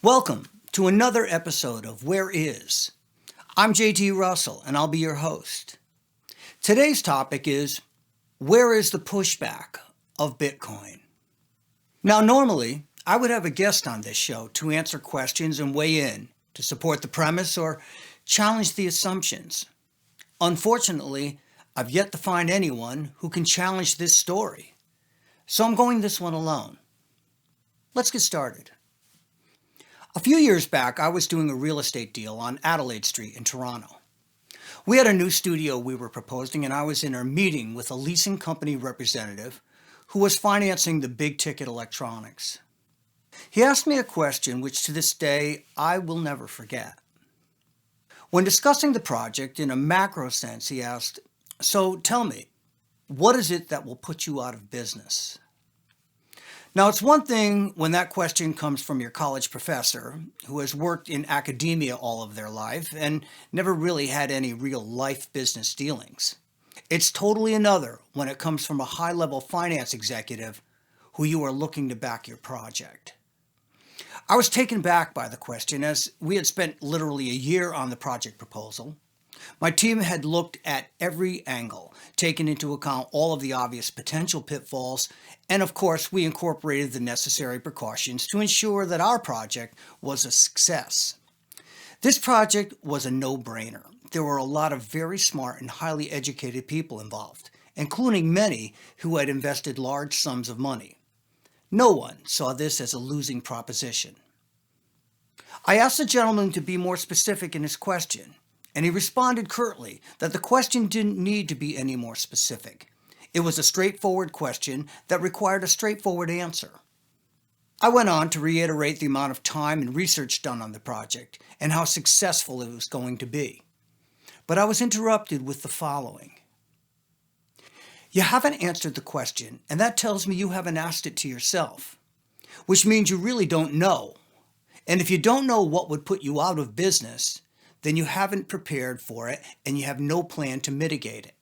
Welcome to another episode of Where Is? I'm JT Russell and I'll be your host. Today's topic is where is the pushback of Bitcoin? Now normally I would have a guest on this show to answer questions and weigh in to support the premise or challenge the assumptions. Unfortunately, I've yet to find anyone who can challenge this story. So I'm going this one alone. Let's get started. A few years back, I was doing a real estate deal on Adelaide Street in Toronto. We had a new studio we were proposing, and I was in a meeting with a leasing company representative who was financing the big-ticket electronics. He asked me a question which to this day I will never forget. When discussing the project in a macro sense, he asked, "So tell me, what is it that will put you out of business?" Now, it's one thing when that question comes from your college professor who has worked in academia all of their life and never really had any real life business dealings. It's totally another when it comes from a high-level finance executive who you are looking to back your project. I was taken back by the question as we had spent literally a year on the project proposal. My team had looked at every angle, taken into account all of the obvious potential pitfalls, and of course we incorporated the necessary precautions to ensure that our project was a success. This project was a no-brainer. There were a lot of very smart and highly educated people involved, including many who had invested large sums of money. No one saw this as a losing proposition. I asked the gentleman to be more specific in his question, and he responded curtly that the question didn't need to be any more specific. It was a straightforward question that required a straightforward answer. I went on to reiterate the amount of time and research done on the project and how successful it was going to be. But I was interrupted with the following. "You haven't answered the question, and that tells me you haven't asked it to yourself, which means you really don't know. And if you don't know what would put you out of business, then you haven't prepared for it and you have no plan to mitigate it."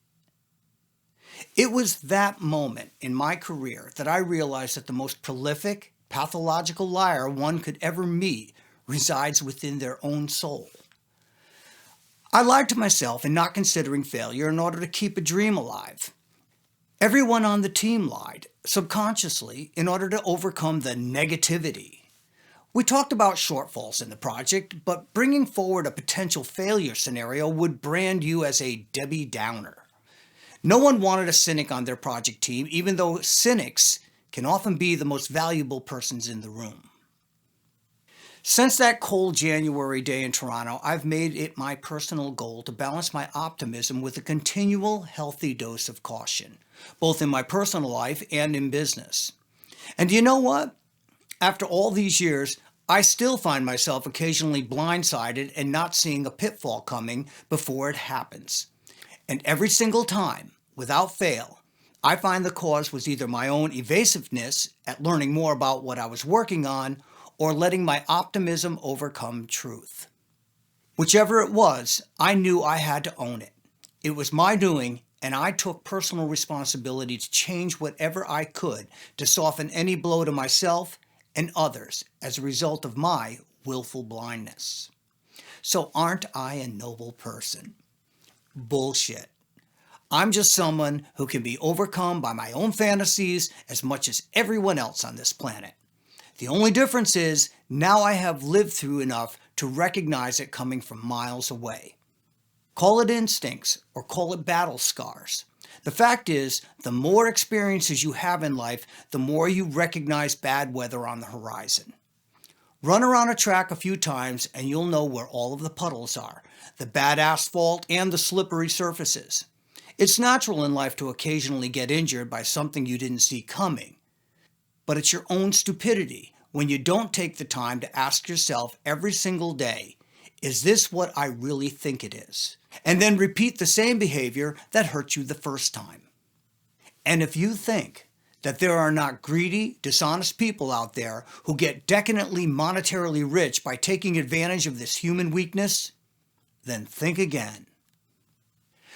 It was that moment in my career that I realized that the most prolific, pathological liar one could ever meet resides within their own soul. I lied to myself in not considering failure in order to keep a dream alive. Everyone on the team lied, subconsciously, in order to overcome the negativity. We talked about shortfalls in the project, but bringing forward a potential failure scenario would brand you as a Debbie Downer. No one wanted a cynic on their project team, even though cynics can often be the most valuable persons in the room. Since that cold January day in Toronto, I've made it my personal goal to balance my optimism with a continual healthy dose of caution, both in my personal life and in business. And you know what? After all these years, I still find myself occasionally blindsided and not seeing a pitfall coming before it happens. And every single time, without fail, I find the cause was either my own evasiveness at learning more about what I was working on or letting my optimism overcome truth. Whichever it was, I knew I had to own it. It was my doing, and I took personal responsibility to change whatever I could to soften any blow to myself and others as a result of my willful blindness. So aren't I a noble person? Bullshit. I'm just someone who can be overcome by my own fantasies as much as everyone else on this planet. The only difference is now I have lived through enough to recognize it coming from miles away. Call it instincts or call it battle scars. The fact is, the more experiences you have in life, the more you recognize bad weather on the horizon. Run around a track a few times and you'll know where all of the puddles are, the bad asphalt and the slippery surfaces. It's natural in life to occasionally get injured by something you didn't see coming. But it's your own stupidity when you don't take the time to ask yourself every single day, is this what I really think it is? And then repeat the same behavior that hurt you the first time. And if you think that there are not greedy, dishonest people out there who get decadently monetarily rich by taking advantage of this human weakness, then think again.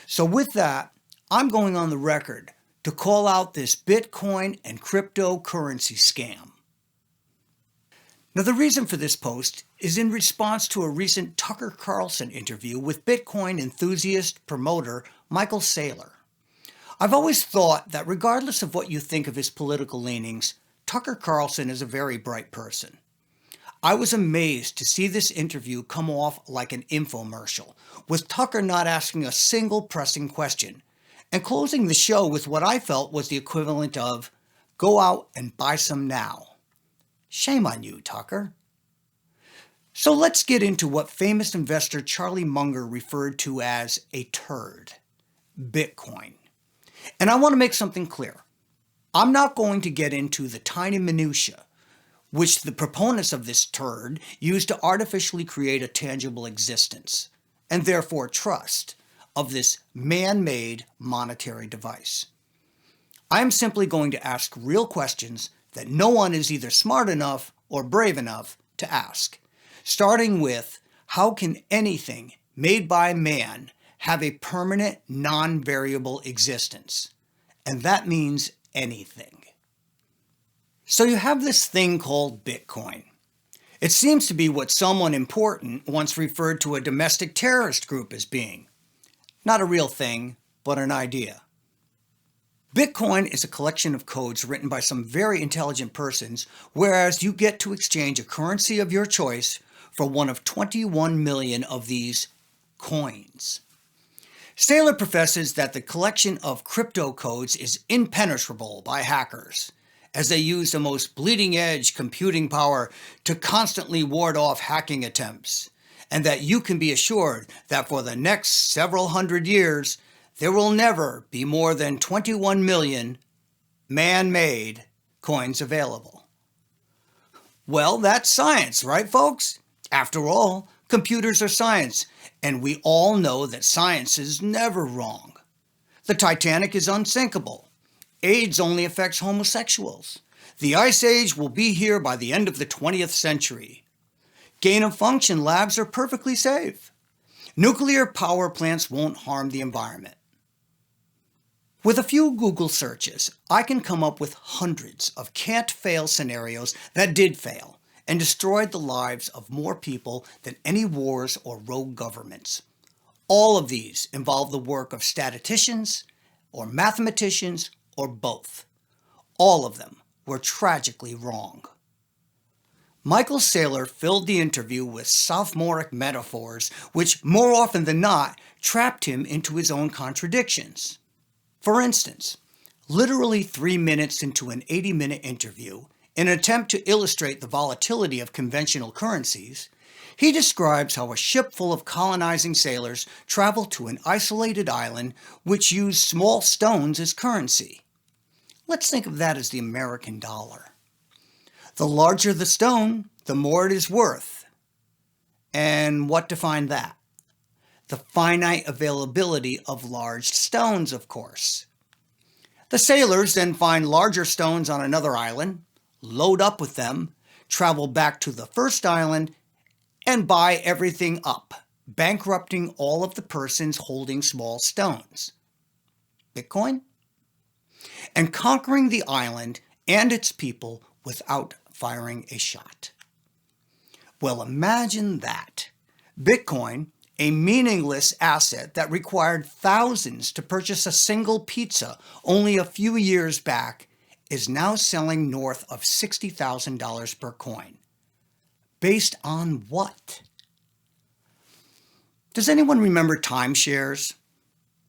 So with that, I'm going on the record to call out this Bitcoin and cryptocurrency scam. Now, the reason for this post is in response to a recent Tucker Carlson interview with Bitcoin enthusiast promoter Michael Saylor. I've always thought that regardless of what you think of his political leanings, Tucker Carlson is a very bright person. I was amazed to see this interview come off like an infomercial, with Tucker not asking a single pressing question, and closing the show with what I felt was the equivalent of, "Go out and buy some now." Shame on you, Tucker. So let's get into what famous investor Charlie Munger referred to as a turd, Bitcoin. And I want to make something clear. I'm not going to get into the tiny minutiae which the proponents of this turd use to artificially create a tangible existence, and therefore trust, of this man-made monetary device. I am simply going to ask real questions that no one is either smart enough or brave enough to ask, starting with, how can anything made by man have a permanent, non-variable existence? And that means anything. So you have this thing called Bitcoin. It seems to be what someone important once referred to a domestic terrorist group as being. Not a real thing, but an idea. Bitcoin is a collection of codes written by some very intelligent persons, whereas you get to exchange a currency of your choice for one of 21 million of these coins. Saylor professes that the collection of crypto codes is impenetrable by hackers, as they use the most bleeding-edge computing power to constantly ward off hacking attempts, and that you can be assured that for the next several hundred years, there will never be more than 21 million man-made coins available. Well, that's science, right, folks? After all, computers are science, and we all know that science is never wrong. The Titanic is unsinkable. AIDS only affects homosexuals. The Ice Age will be here by the end of the 20th century. Gain-of-function labs are perfectly safe. Nuclear power plants won't harm the environment. With a few Google searches, I can come up with hundreds of can't-fail scenarios that did fail and destroyed the lives of more people than any wars or rogue governments. All of these involve the work of statisticians or mathematicians or both. All of them were tragically wrong. Michael Saylor filled the interview with sophomoric metaphors, which more often than not trapped him into his own contradictions. For instance, literally 3 minutes into an 80-minute interview, in an attempt to illustrate the volatility of conventional currencies, he describes how a ship full of colonizing sailors traveled to an isolated island which used small stones as currency. Let's think of that as the American dollar. The larger the stone, the more it is worth. And what defined that? The finite availability of large stones, of course. The sailors then find larger stones on another island, load up with them, travel back to the first island, and buy everything up, bankrupting all of the persons holding small stones. Bitcoin? And conquering the island and its people without firing a shot. Well, imagine that. Bitcoin, a meaningless asset that required thousands to purchase a single pizza only a few years back, is now selling north of $60,000 per coin. Based on what? Does anyone remember timeshares?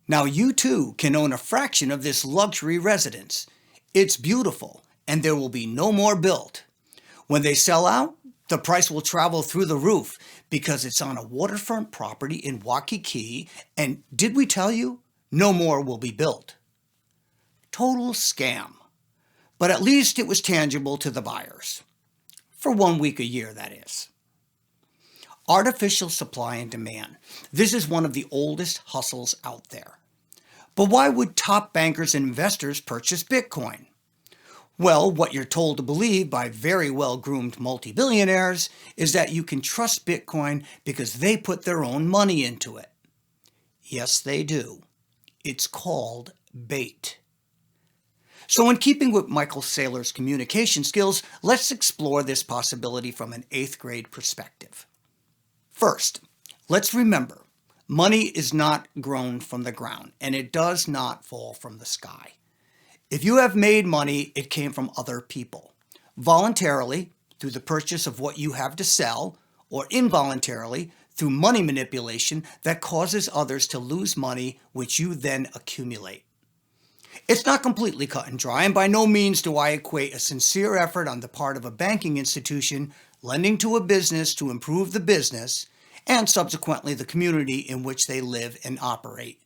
Now you too can own a fraction of this luxury residence. It's beautiful, and there will be no more built. When they sell out, the price will travel through the roof because it's on a waterfront property in Waikiki, and did we tell you? No more will be built. Total scam. But at least it was tangible to the buyers. For 1 week a year, that is. Artificial supply and demand. This is one of the oldest hustles out there. But why would top bankers and investors purchase Bitcoin? Well, what you're told to believe by very well-groomed multi-billionaires is that you can trust Bitcoin because they put their own money into it. Yes, they do. It's called bait. So in keeping with Michael Saylor's communication skills, let's explore this possibility from an 8th grade perspective. First, let's remember, money is not grown from the ground, and it does not fall from the sky. If you have made money, it came from other people, voluntarily through the purchase of what you have to sell, or involuntarily through money manipulation that causes others to lose money, which you then accumulate. It's not completely cut and dry, and by no means do I equate a sincere effort on the part of a banking institution lending to a business to improve the business and subsequently the community in which they live and operate.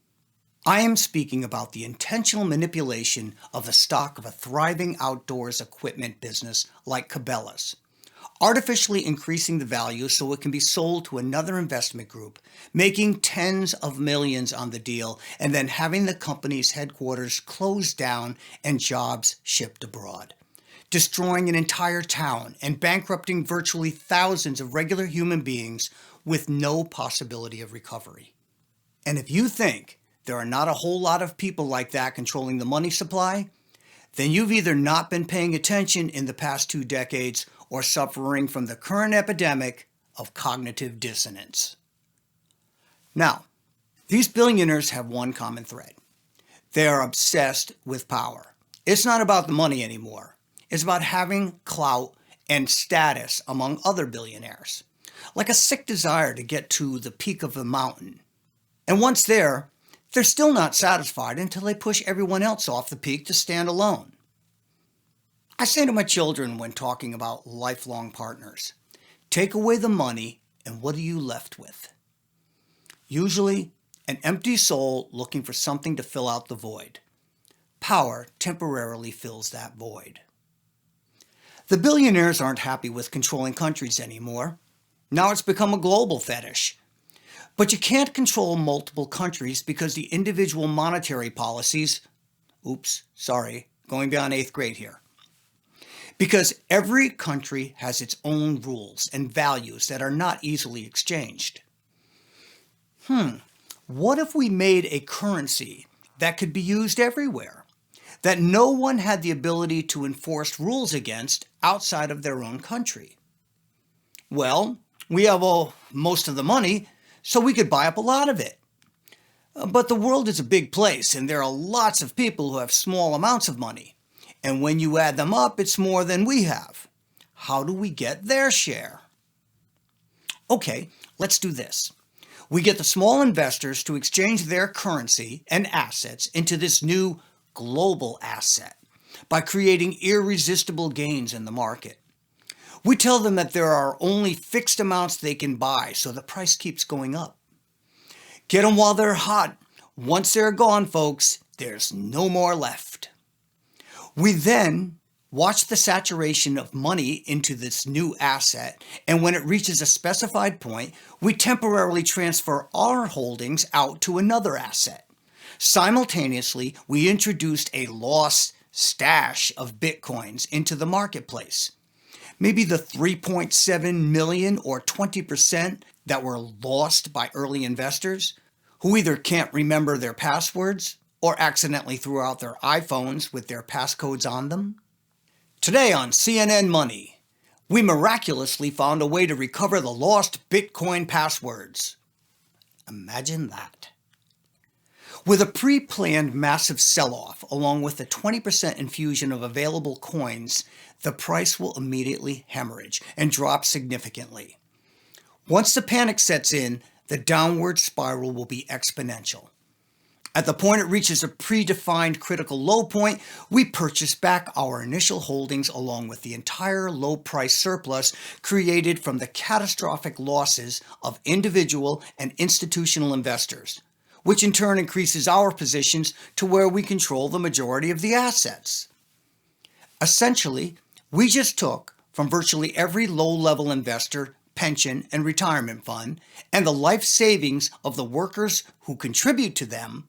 I am speaking about the intentional manipulation of the stock of a thriving outdoors equipment business like Cabela's, artificially increasing the value so it can be sold to another investment group, making tens of millions on the deal, and then having the company's headquarters closed down and jobs shipped abroad, destroying an entire town and bankrupting virtually thousands of regular human beings with no possibility of recovery. And if you think there are not a whole lot of people like that controlling the money supply, then you've either not been paying attention in the past 2 decades or suffering from the current epidemic of cognitive dissonance. Now, these billionaires have one common thread. They are obsessed with power. It's not about the money anymore. It's about having clout and status among other billionaires, like a sick desire to get to the peak of the mountain. And once there, they're still not satisfied until they push everyone else off the peak to stand alone. I say to my children when talking about lifelong partners, take away the money and what are you left with? Usually, an empty soul looking for something to fill out the void. Power temporarily fills that void. The billionaires aren't happy with controlling countries anymore. Now it's become a global fetish. But you can't control multiple countries because the individual monetary policies, going beyond 8th grade here. Because every country has its own rules and values that are not easily exchanged. What if we made a currency that could be used everywhere, that no one had the ability to enforce rules against outside of their own country? Well, we have most of the money, so we could buy up a lot of it. But the world is a big place, and there are lots of people who have small amounts of money. And when you add them up, it's more than we have. How do we get their share? Okay, let's do this. We get the small investors to exchange their currency and assets into this new global asset by creating irresistible gains in the market. We tell them that there are only fixed amounts they can buy, so the price keeps going up. Get them while they're hot. Once they're gone, folks, there's no more left. We then watch the saturation of money into this new asset, and when it reaches a specified point, we temporarily transfer our holdings out to another asset. Simultaneously, we introduced a lost stash of bitcoins into the marketplace. Maybe the 3.7 million or 20% that were lost by early investors who either can't remember their passwords or accidentally threw out their iPhones with their passcodes on them. Today on CNN Money, we miraculously found a way to recover the lost Bitcoin passwords. Imagine that. With a pre-planned massive sell-off along with a 20% infusion of available coins, the price will immediately hemorrhage and drop significantly. Once the panic sets in, the downward spiral will be exponential. At the point it reaches a predefined critical low point, we purchase back our initial holdings along with the entire low price surplus created from the catastrophic losses of individual and institutional investors, which in turn increases our positions to where we control the majority of the assets. Essentially, we just took from virtually every low-level investor, pension, and retirement fund, and the life savings of the workers who contribute to them.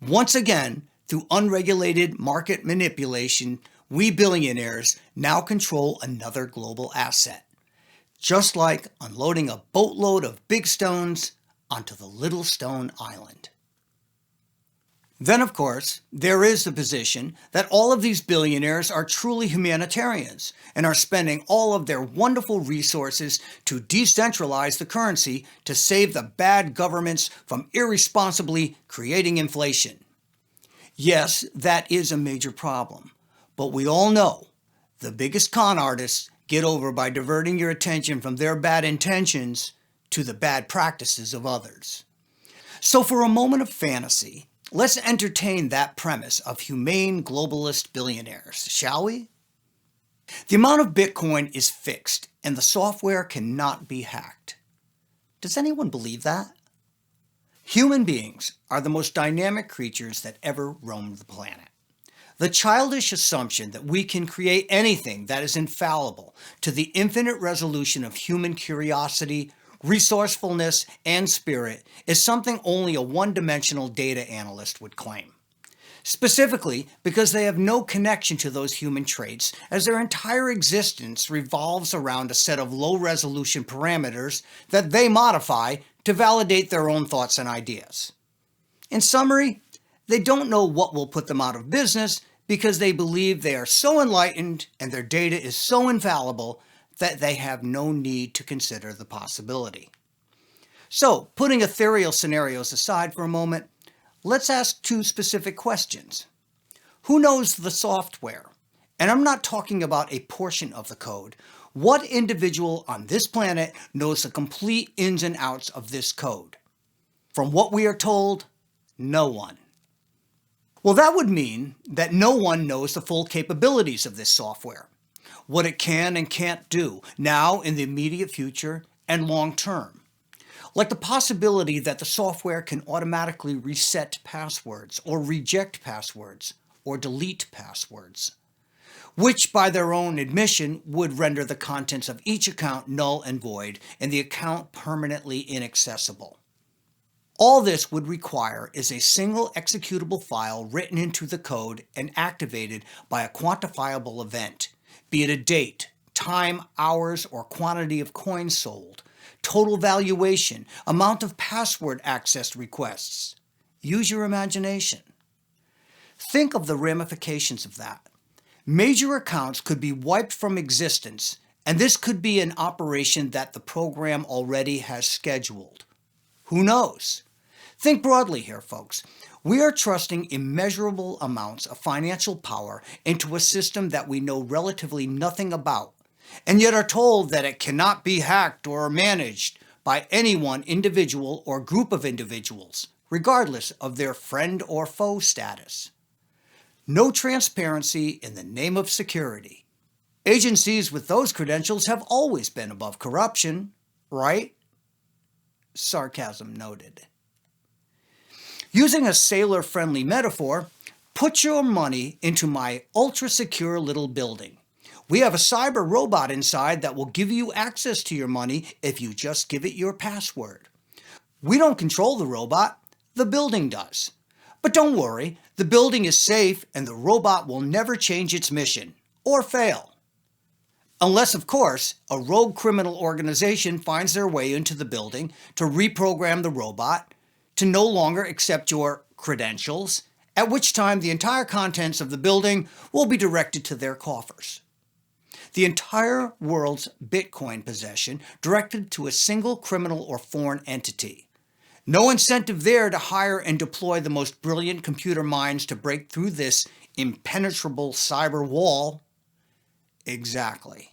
Once again, through unregulated market manipulation, we billionaires now control another global asset, just like unloading a boatload of big stones onto the little stone island. Then, of course, there is the position that all of these billionaires are truly humanitarians and are spending all of their wonderful resources to decentralize the currency to save the bad governments from irresponsibly creating inflation. Yes, that is a major problem, but we all know the biggest con artists get over by diverting your attention from their bad intentions to the bad practices of others. So, for a moment of fantasy, let's entertain that premise of humane globalist billionaires, shall we? The amount of Bitcoin is fixed and the software cannot be hacked. Does anyone believe that? Human beings are the most dynamic creatures that ever roamed the planet. The childish assumption that we can create anything that is infallible to the infinite resolution of human curiosity, resourcefulness, and spirit is something only a one-dimensional data analyst would claim. Specifically because they have no connection to those human traits, as their entire existence revolves around a set of low-resolution parameters that they modify to validate their own thoughts and ideas. In summary, they don't know what will put them out of business because they believe they are so enlightened and their data is so infallible that they have no need to consider the possibility. So, putting ethereal scenarios aside for a moment, let's ask two specific questions. Who knows the software? And I'm not talking about a portion of the code. What individual on this planet knows the complete ins and outs of this code? From what we are told, no one. Well, that would mean that no one knows the full capabilities of this software, what it can and can't do now, in the immediate future, and long term. Like the possibility that the software can automatically reset passwords or reject passwords or delete passwords, which by their own admission would render the contents of each account null and void and the account permanently inaccessible. All this would require is a single executable file written into the code and activated by a quantifiable event, be it a date, time, hours, or quantity of coins sold, total valuation, amount of password access requests. Use your imagination. Think of the ramifications of that. Major accounts could be wiped from existence, and this could be an operation that the program already has scheduled. Who knows? Think broadly here, folks. We are trusting immeasurable amounts of financial power into a system that we know relatively nothing about, and yet are told that it cannot be hacked or managed by any one individual or group of individuals, regardless of their friend or foe status. No transparency in the name of security. Agencies with those credentials have always been above corruption, right? Sarcasm noted. Using a sailor-friendly metaphor, put your money into my ultra-secure little building. We have a cyber robot inside that will give you access to your money if you just give it your password. We don't control the robot, the building does. But don't worry, the building is safe and the robot will never change its mission, or fail. Unless, of course, a rogue criminal organization finds their way into the building to reprogram the robot to no longer accept your credentials, at which time the entire contents of the building will be directed to their coffers. The entire world's Bitcoin possession directed to a single criminal or foreign entity. No incentive there to hire and deploy the most brilliant computer minds to break through this impenetrable cyber wall. Exactly.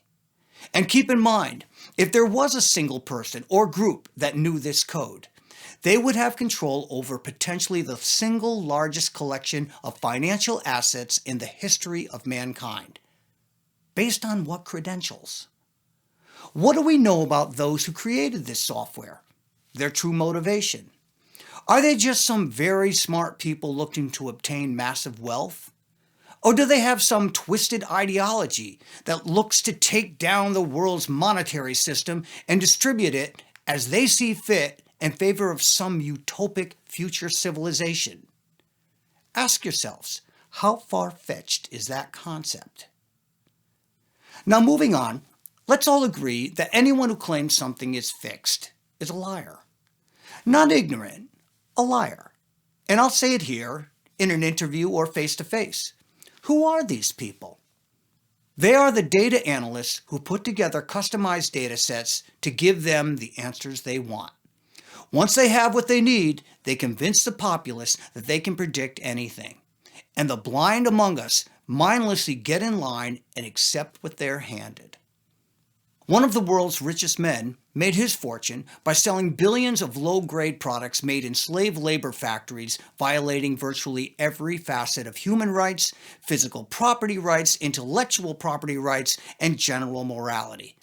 And keep in mind, if there was a single person or group that knew this code, they would have control over potentially the single largest collection of financial assets in the history of mankind. Based on what credentials? What do we know about those who created this software? Their true motivation? Are they just some very smart people looking to obtain massive wealth? Or do they have some twisted ideology that looks to take down the world's monetary system and distribute it as they see fit in favor of some utopic future civilization? Ask yourselves, how far-fetched is that concept? Now, moving on, let's all agree that anyone who claims something is fixed is a liar. Not ignorant, a liar. And I'll say it here in an interview or face-to-face. Who are these people? They are the data analysts who put together customized data sets to give them the answers they want. Once they have what they need, they convince the populace that they can predict anything. And the blind among us mindlessly get in line and accept what they're handed. One of the world's richest men made his fortune by selling billions of low-grade products made in slave labor factories, violating virtually every facet of human rights, physical property rights, intellectual property rights, and general morality,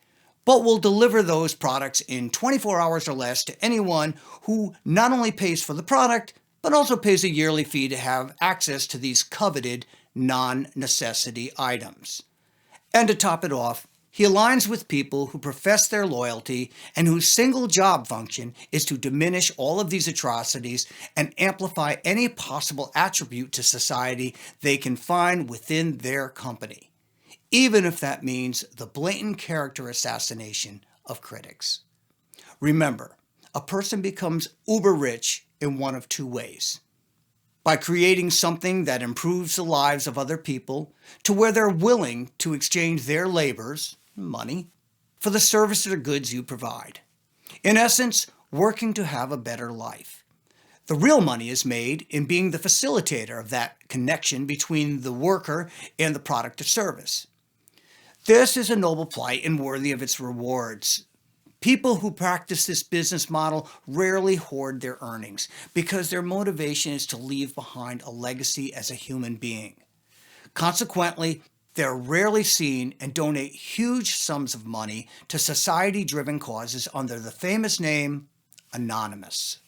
but will deliver those products in 24 hours or less to anyone who not only pays for the product, but also pays a yearly fee to have access to these coveted non-necessity items. And to top it off, he aligns with people who profess their loyalty and whose single job function is to diminish all of these atrocities and amplify any possible attribute to society they can find within their company, even if that means the blatant character assassination of critics. Remember, a person becomes uber rich in one of two ways: by creating something that improves the lives of other people to where they're willing to exchange their labors, money, for the services or goods you provide. In essence, working to have a better life. The real money is made in being the facilitator of that connection between the worker and the product or service. This is a noble plight and worthy of its rewards. People who practice this business model rarely hoard their earnings because their motivation is to leave behind a legacy as a human being. Consequently, they're rarely seen and donate huge sums of money to society-driven causes under the famous name Anonymous.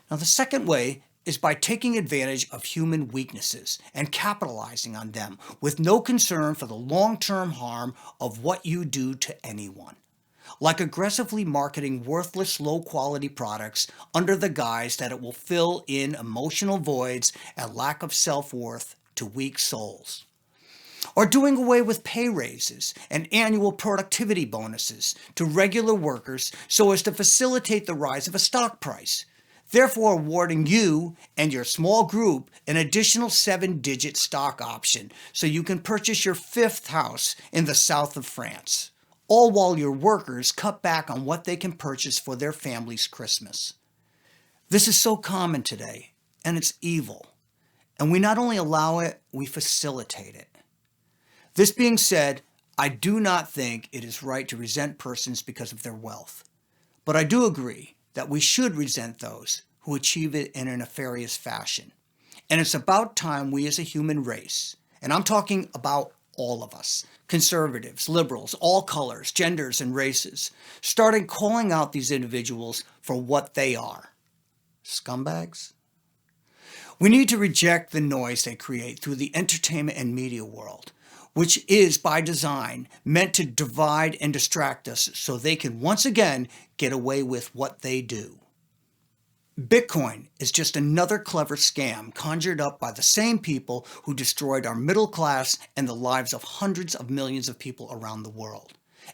Now, the second way is by taking advantage of human weaknesses and capitalizing on them with no concern for the long-term harm of what you do to anyone, like aggressively marketing worthless, low-quality products under the guise that it will fill in emotional voids and lack of self-worth to weak souls. Or doing away with pay raises and annual productivity bonuses to regular workers so as to facilitate the rise of a stock price, therefore awarding you and your small group an additional 7-digit stock option so you can purchase your 5th house in the south of France, all while your workers cut back on what they can purchase for their family's Christmas. This is so common today, and it's evil. And we not only allow it, we facilitate it. This being said, I do not think it is right to resent persons because of their wealth. But I do agree that we should resent those who achieve it in a nefarious fashion. And it's about time we as a human race, and I'm talking about all of us, conservatives, liberals, all colors, genders, and races, started calling out these individuals for what they are. Scumbags? We need to reject the noise they create through the entertainment and media world, which is, by design, meant to divide and distract us so they can once again get away with what they do. Bitcoin is just another clever scam conjured up by the same people who destroyed our middle class and the lives of hundreds of millions of people around the world.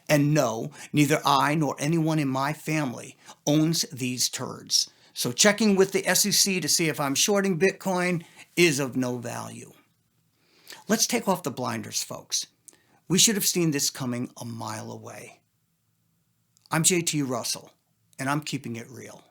And no, neither I nor anyone in my family owns these turds. So checking with the SEC to see if I'm shorting Bitcoin is of no value. Let's take off the blinders, folks. We should have seen this coming a mile away. I'm JT Russell, and I'm keeping it real.